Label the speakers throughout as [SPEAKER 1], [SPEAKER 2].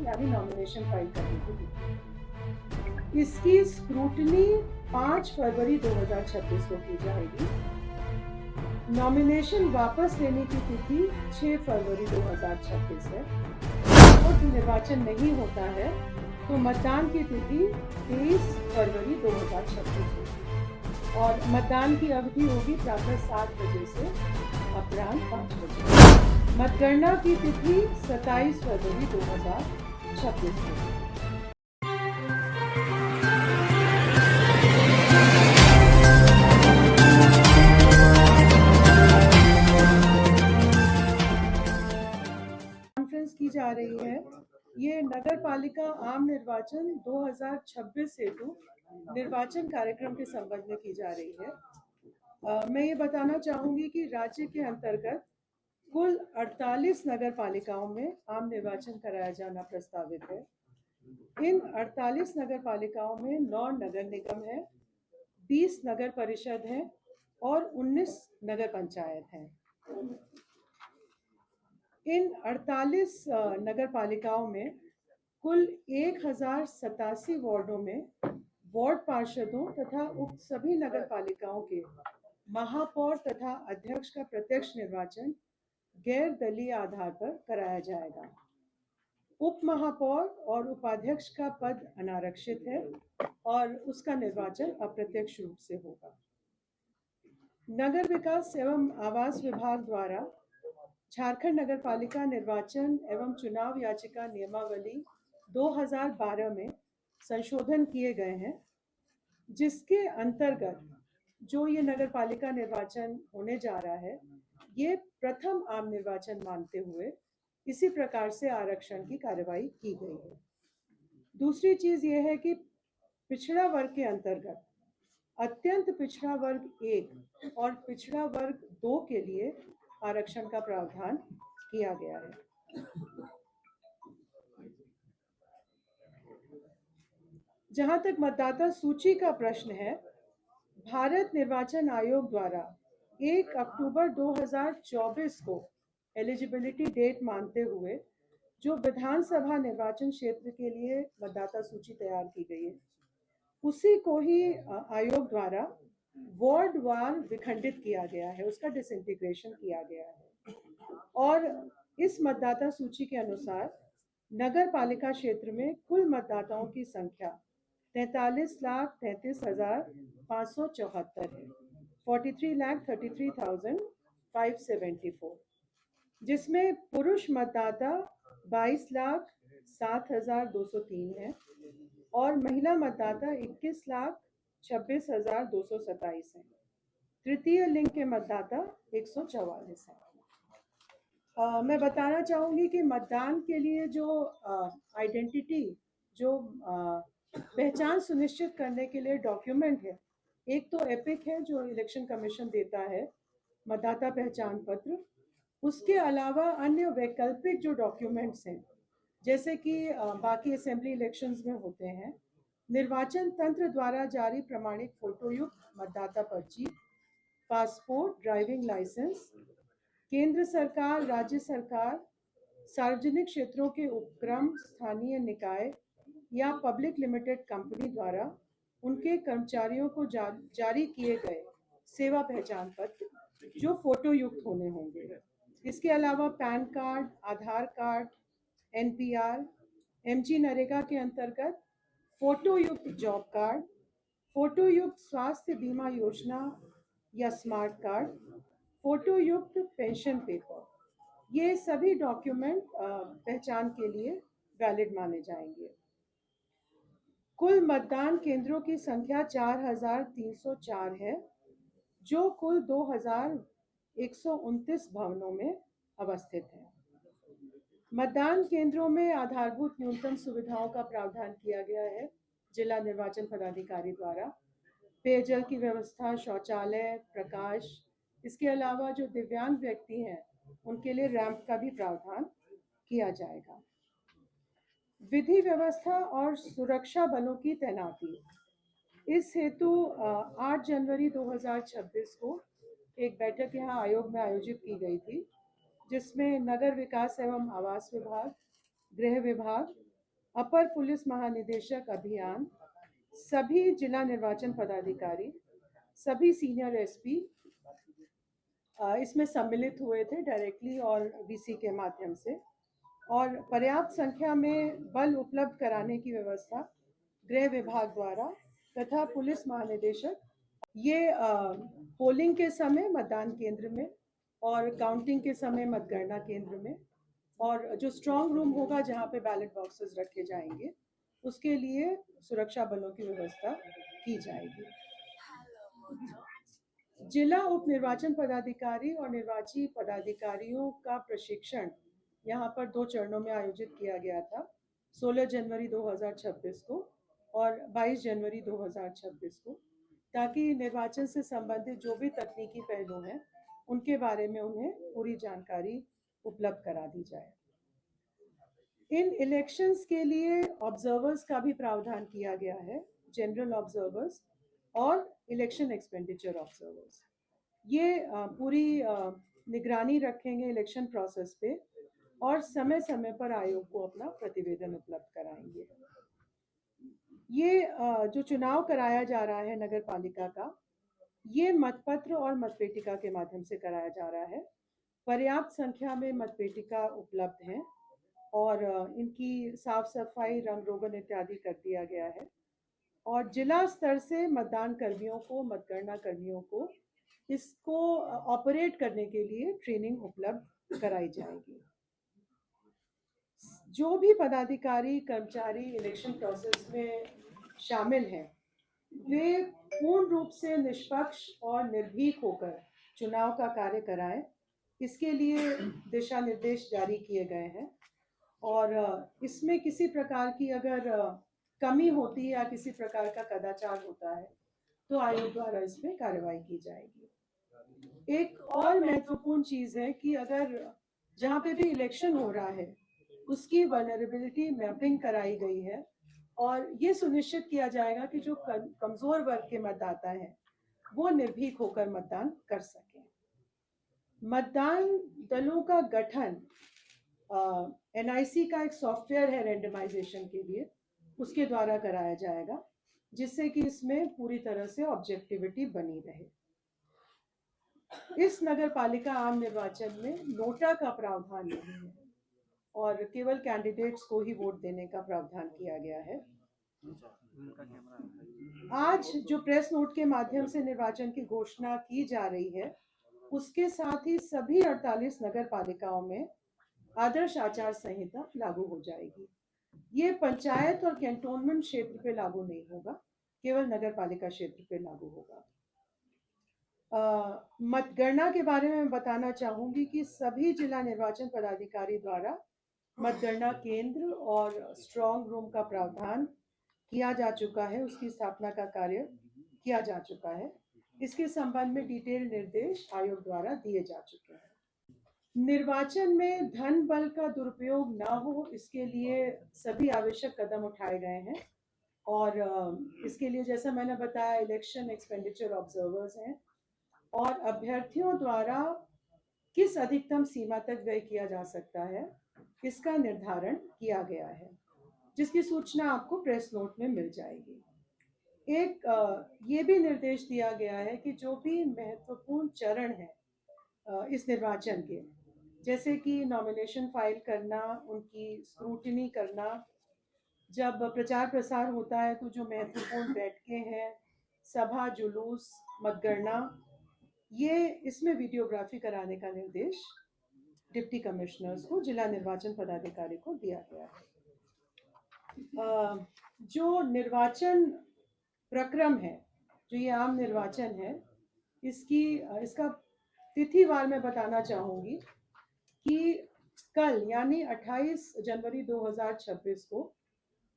[SPEAKER 1] यानी nomination file करने की तिथि। इसकी स्क्रूटनी 5 फरवरी 2026 को की जाएगी। नॉमिनेशन वापस लेने की तिथि 6 फरवरी 2026 है। और निर्वाचन नहीं होता है तो मतदान की तिथि 23 फरवरी 2026 होगी और मतदान की अवधि होगी प्रातः 7 बजे से अपराह्न 5 बजे। मतगणना की तिथि 27 फरवरी 2026 होगी। कॉन्फ्रेंस की जा रही है। ये नगर पालिका आम निर्वाचन 2026 हेतु निर्वाचन कार्यक्रम के संबंध में की जा रही है। मैं ये बताना चाहूंगी कि राज्य के अंतर्गत कुल 48 नगर पालिकाओं में आम निर्वाचन कराया जाना प्रस्तावित है। इन 48 नगर पालिकाओं में 9 नगर निगम है, 20 नगर परिषद है और 19 नगर पंचायत हैं। इन 48 नगर पालिकाओं में कुल 1087 वार्डों में वार्ड पार्षदों तथा उक्त सभी नगर पालिकाओं के महापौर तथा अध्यक्ष का प्रत्यक्ष निर्वाचन गैर दलीय आधार पर कराया जाएगा। उप महापौर और उपाध्यक्ष का पद अनारक्षित है और उसका निर्वाचन अप्रत्यक्ष रूप से होगा। नगर विकास एवं आवास विभाग द्वारा झारखंड नगर पालिका निर्वाचन एवं चुनाव याचिका नियमावली 2012 में संशोधन किए गए हैं, जिसके अंतर्गत जो ये नगर पालिका निर्वाचन होने जा रहा है, ये प्रथम आम निर्वाचन मानते हुए इसी प्रकार से आरक्षण की कार्रवाई की गई है। दूसरी चीज ये है कि पिछड़ा वर्ग के अंतर्गत अत्यंत पिछड़ा वर्ग 1 और पिछड़ा वर्ग 2 के लिए आरक्षण का प्रावधान किया गया है। जहां तक मतदाता सूची का प्रश्न है, भारत निर्वाचन आयोग द्वारा 1 अक्टूबर 2024 को एलिजिबिलिटी डेट मानते हुए जो विधानसभा निर्वाचन क्षेत्र के लिए मतदाता सूची तैयार की गई है, उसी को ही आयोग द्वारा वार्ड वार विखंडित किया गया है, उसका डिसइंटीग्रेशन किया गया है। और इस मतदाता सूची के अनुसार नगर पालिका क्षेत्र में कुल मतदाताओं की संख्या 43,33,574 है, 43,33,574, जिसमें पुरुष मतदाता 22,07,203 है और महिला मतदाता 21,26,227 है। तृतीय लिंग के मतदाता 144 है। मैं बताना चाहूंगी कि मतदान के लिए जो आइडेंटिटी, जो पहचान सुनिश्चित करने के लिए डॉक्यूमेंट है, एक तो एपिक है जो इलेक्शन कमीशन देता है, मतदाता पहचान पत्र। उसके अलावा अन्य वैकल्पिक जो डॉक्यूमेंट्स हैं, जैसे कि बाकी असेंबली इलेक्शंस में होते हैं, निर्वाचन तंत्र द्वारा जारी प्रमाणित फोटोयुक्त मतदाता पर्ची, पासपोर्ट, ड्राइविंग लाइसेंस, केंद्र सरकार, राज्य सरकार, सार्वजनिक क्षेत्रों के उपक्रम, स्थानीय निकाय या पब्लिक लिमिटेड कंपनी द्वारा उनके कर्मचारियों को जारी किए गए सेवा पहचान पत्र जो फोटो युक्त होने होंगे। इसके अलावा पैन कार्ड, आधार कार्ड, एनपीआर, एमजी नरेगा के अंतर्गत फोटो युक्त जॉब कार्ड, फोटो युक्त स्वास्थ्य बीमा योजना या स्मार्ट कार्ड, फोटो युक्त पेंशन पेपर, ये सभी डॉक्यूमेंट पहचान के लिए वैलिड माने जाएंगे। कुल मतदान केंद्रों की संख्या 4,304 है, जो कुल 2,129 भवनों में अवस्थित है। मतदान केंद्रों में आधारभूत न्यूनतम सुविधाओं का प्रावधान किया गया है जिला निर्वाचन पदाधिकारी द्वारा। पेयजल की व्यवस्था, शौचालय, प्रकाश, इसके अलावा जो दिव्यांग व्यक्ति हैं उनके लिए रैंप का भी प्रावधान किया जाएगा। विधि व्यवस्था और सुरक्षा बलों की तैनाती, इस हेतु 8 जनवरी 2026 को एक बैठक यहाँ आयोग में आयोजित की गई थी, जिसमें नगर विकास एवं आवास विभाग, गृह विभाग, अपर पुलिस महानिदेशक अभियान, सभी जिला निर्वाचन पदाधिकारी, सभी सीनियर एसपी इसमें सम्मिलित हुए थे डायरेक्टली और वीसी के माध्यम से, और पर्याप्त संख्या में बल उपलब्ध कराने की व्यवस्था गृह विभाग द्वारा तथा पुलिस महानिदेशक ये पोलिंग के समय मतदान केंद्र में और काउंटिंग के समय मतगणना केंद्र में, और जो स्ट्रांग रूम होगा जहां पे बैलेट बॉक्सेस रखे जाएंगे उसके लिए सुरक्षा बलों की व्यवस्था की जाएगी। जिला उप निर्वाचन पदाधिकारी और निर्वाची पदाधिकारियों का प्रशिक्षण यहाँ पर 2 चरणों में आयोजित किया गया था, 16 जनवरी 2026 को और 22 जनवरी 2026 को, ताकि निर्वाचन से संबंधित जो भी तकनीकी पहलू हैं उनके बारे में उन्हें पूरी जानकारी उपलब्ध करा दी जाए। इन इलेक्शंस के लिए ऑब्जर्वर्स का भी प्रावधान किया गया है, जनरल ऑब्जर्वर्स और इलेक्शन एक्सपेंडिचर ऑब्जर्वर्स। ये पूरी निगरानी रखेंगे इलेक्शन प्रोसेस पे और समय समय पर आयोग को अपना प्रतिवेदन उपलब्ध कराएंगे। ये जो चुनाव कराया जा रहा है नगर पालिका का, ये मतपत्र और मतपेटिका के माध्यम से कराया जा रहा है। पर्याप्त संख्या में मतपेटिका उपलब्ध हैं और इनकी साफ सफाई, रंग रोगन इत्यादि कर दिया गया है, और जिला स्तर से मतदान कर्मियों को, मतगणना कर्मियों को इसको ऑपरेट करने के लिए ट्रेनिंग उपलब्ध कराई जाएगी। जो भी पदाधिकारी कर्मचारी इलेक्शन प्रोसेस में शामिल हैं वे पूर्ण रूप से निष्पक्ष और निर्भीक होकर चुनाव का कार्य कराएं, इसके लिए दिशा निर्देश जारी किए गए हैं, और इसमें किसी प्रकार की अगर कमी होती है या किसी प्रकार का कदाचार होता है तो आयोग द्वारा इसमें कार्रवाई की जाएगी। एक और महत्वपूर्ण चीज है कि अगर जहाँ पे भी इलेक्शन हो रहा है उसकी वल्नरेबिलिटी मैपिंग कराई गई है, और ये सुनिश्चित किया जाएगा कि जो कमजोर वर्ग के मतदाता हैं वो निर्भीक होकर मतदान कर सकें। मतदान दलों का गठन एनआईसी का एक सॉफ्टवेयर है रेंडमाइजेशन के लिए, उसके द्वारा कराया जाएगा, जिससे कि इसमें पूरी तरह से ऑब्जेक्टिविटी बनी रहे। इस नगर पालिका आम निर्वाचन में नोटा का प्रावधान नहीं है और केवल कैंडिडेट्स को ही वोट देने का प्रावधान किया गया है। आज जो प्रेस नोट के माध्यम से निर्वाचन की घोषणा की जा रही है उसके साथ ही सभी 48 नगर पालिकाओं में आदर्श आचार संहिता लागू हो जाएगी। ये पंचायत और कैंटोनमेंट क्षेत्र पे लागू नहीं होगा, केवल नगर पालिका क्षेत्र पे लागू होगा। मतगणना के बारे में बताना चाहूंगी कि सभी जिला निर्वाचन पदाधिकारी द्वारा मतगणना केंद्र और स्ट्रांग रूम का प्रावधान किया जा चुका है, उसकी स्थापना का कार्य किया जा चुका है। इसके संबंध में डिटेल निर्देश आयोग द्वारा दिए जा चुके हैं। निर्वाचन में धन बल का दुरुपयोग ना हो, इसके लिए सभी आवश्यक कदम उठाए गए हैं, और इसके लिए जैसा मैंने बताया इलेक्शन एक्सपेंडिचर ऑब्जर्वर्स हैं, और अभ्यर्थियों द्वारा किस अधिकतम सीमा तक व्यय किया जा सकता है इसका निर्धारण किया गया है, जिसकी सूचना आपको प्रेस नोट में मिल जाएगी। एक ये भी निर्देश दिया गया है कि जो भी महत्वपूर्ण चरण है इस निर्वाचन के, जैसे कि नॉमिनेशन फाइल करना, उनकी स्क्रूटिनी करना, जब प्रचार प्रसार होता है तो जो महत्वपूर्ण बैठकें हैं, सभा, जुलूस, मतगणना, ये इसमें वीडियोग्राफी कराने का निर्देश डिप्टी कमिश्नर्स को, जिला निर्वाचन पदाधिकारी को दिया गया है। जो निर्वाचन प्रक्रम है, जो ये आम निर्वाचन है, इसका तिथिवार मैं बताना चाहूंगी कि कल यानी 28 जनवरी 2026 को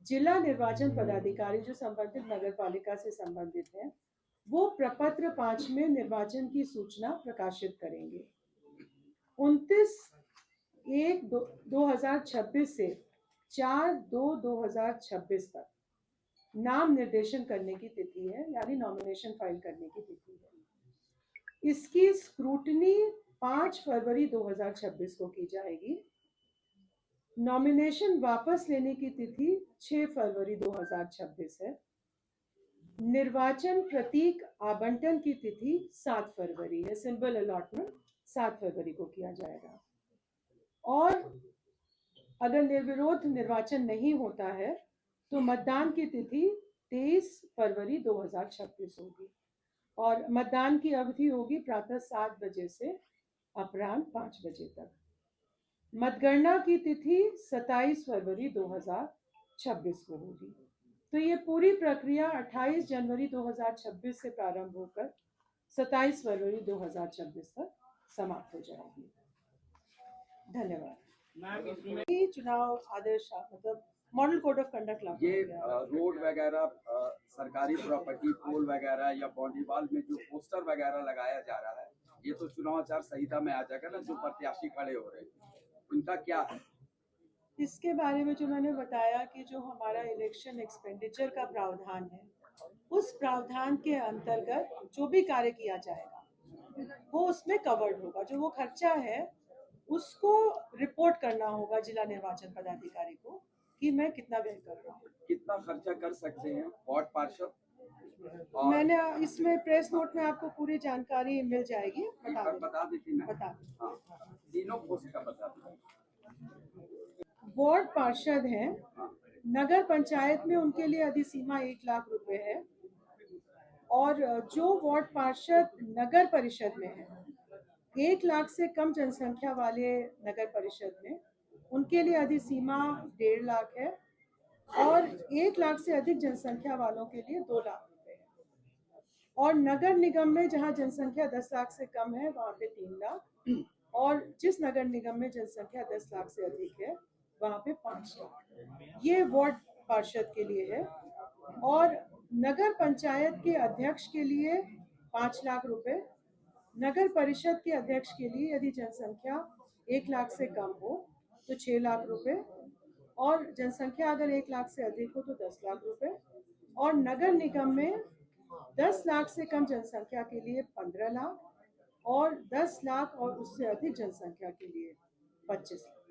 [SPEAKER 1] जिला निर्वाचन पदाधिकारी जो संबंधित नगर पालिका से संबंधित हैं वो प्रपत्र 5 में निर्वाचन की सूचना प्रकाशित करेंगे। 29/1/2026 से 4/2/2026 तक नाम निर्देशन करने की तिथि है, यानी नॉमिनेशन फाइल करने की तिथि है। इसकी स्क्रूटनी 5 फरवरी 2026 को की जाएगी, नॉमिनेशन वापस लेने की तिथि 6 फरवरी 2026 है। निर्वाचन प्रतीक आवंटन की तिथि 7 फरवरी है। सिंबल अलॉटमेंट 7 फरवरी को किया जाएगा। और अगर निर्विरोध निर्वाचन नहीं होता है तो मतदान की तिथि 23 फरवरी 2026 होगी और मतदान की अवधि होगी प्रातः 7 बजे से अपराह्न 5 बजे तक। मतगणना की तिथि 27 फरवरी 2026 को होगी। तो ये पूरी प्रक्रिया 28 जनवरी 2026 से प्रारंभ होकर 27 फरवरी 2026 तक समाप्त हो जाएगी। धन्यवाद। चुनाव आदर्श मतलब मॉडल कोड ऑफ कंडक्ट लागू
[SPEAKER 2] ये रोड वगैरह, सरकारी प्रॉपर्टी, पोल वगैरह या बाउंड्री वॉल में जो पोस्टर वगैरह लगाया जा रहा है, ये तो चुनाव आचार संहिता में आ जाएगा ना, जो प्रत्याशी खड़े हो रहे हैं उनका क्या है?
[SPEAKER 1] इसके बारे में जो मैंने बताया कि जो हमारा इलेक्शन एक्सपेंडिचर का प्रावधान है, उस प्रावधान के अंतर्गत जो भी कार्य किया जाएगा वो उसमें कवर्ड होगा। जो वो खर्चा है उसको रिपोर्ट करना होगा जिला निर्वाचन पदाधिकारी को कि मैं कितना व्यय कर रहा हूँ।
[SPEAKER 2] कितना खर्चा कर सकते हैं वार्ड पार्षद?
[SPEAKER 1] मैंने इसमें प्रेस नोट में आपको पूरी जानकारी मिल जाएगी।
[SPEAKER 2] बता देती मैं।
[SPEAKER 1] बता
[SPEAKER 2] तीनों पोस्ट का बता दें।
[SPEAKER 1] वार्ड पार्षद हैं, नगर पंचायत में उनके लिए अधिसीमा 1 लाख रुपए है और जो वार्ड पार्षद नगर परिषद में है, 1 लाख से कम जनसंख्या वाले नगर परिषद में उनके लिए अधिसीमा 1.5 लाख है और 1 लाख से अधिक जनसंख्या वालों के लिए 2 लाख रुपए है। और नगर निगम में जहां जनसंख्या 10 लाख से कम है वहां पे 3 लाख और जिस नगर निगम में जनसंख्या 10 लाख से अधिक है वहां पे 5 लाख। ये वार्ड पार्षद के लिए है। और नगर पंचायत के अध्यक्ष के लिए 5 लाख रुपए, नगर परिषद के अध्यक्ष के लिए यदि जनसंख्या 1 लाख से कम हो तो 6 लाख रुपए और जनसंख्या अगर 1 लाख से अधिक हो तो 10 लाख रुपए और नगर निगम में 10 लाख से कम जनसंख्या के लिए 15 लाख और 10 लाख और उससे अधिक जनसंख्या के लिए 25 लाख।